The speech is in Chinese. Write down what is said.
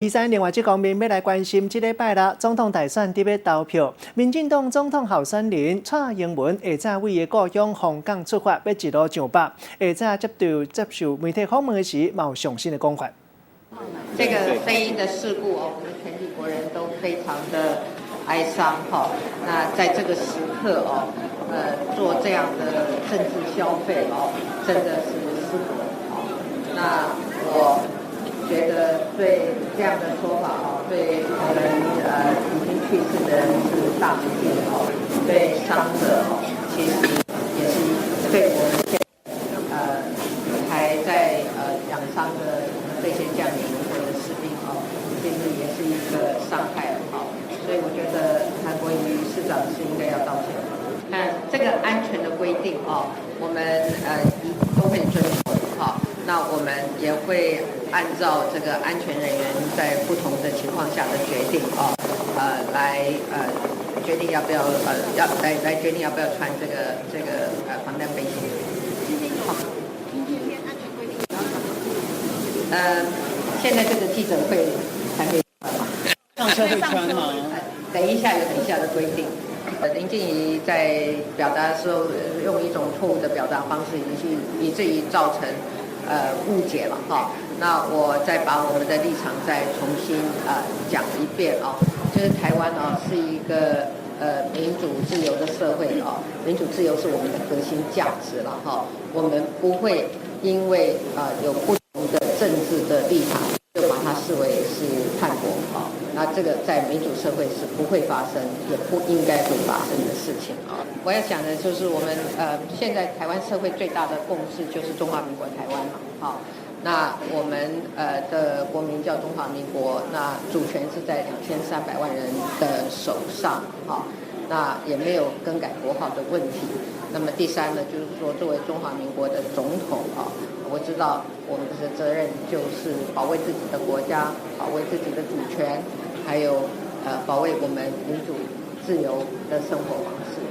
第三，另外一方面要来关心，这礼拜六总统大选伫要投票，民进党总统候选人蔡英文下早为伊故乡香港出发，要一路上北。下早接受媒体访问时，有上新的讲法。这个飞鹰的事故哦，我们全体国人都非常的哀伤哈。那在这个时刻哦，做这样的政治消费哦，真的是失格哦。那我觉得对这样的说法哦，对我们已经去世的人是大不敬哦，对伤者哦，其实也是对我们还在养伤的这些将领或者士兵哦，其实也是一个伤害哦。所以我觉得韩国瑜市长是应该要道歉的。这个安全的规定哦，我们都会遵守哈。那我们也会按照这个安全人员在不同的情况下的决定哦，来决定要不要来决定要不要穿这个防弹背心。现在这个记者会还没上车会穿吗？等一下有等一下的规定。林静怡在表达的时候用一种错误的表达方式，以至于造成误解了哈。那我再把我们的立场再重新讲一遍哦，就是台湾哦是一个民主自由的社会哦，民主自由是我们的核心价值了哈。我们不会因为有不同的政治的立场就把它视为是叛国哦。那这个在民主社会是不会发生，也不应该会发生的事情啊！我要讲的就是我们现在台湾社会最大的共识就是中华民国台湾嘛，好，那我们的国民叫中华民国，那主权是在2300万人的手上，好，那也没有更改国号的问题。那么第三呢，就是说作为中华民国的总统啊，我知道我们的责任就是保卫自己的国家，保卫自己的主权。还有保卫我们民主自由的生活方式。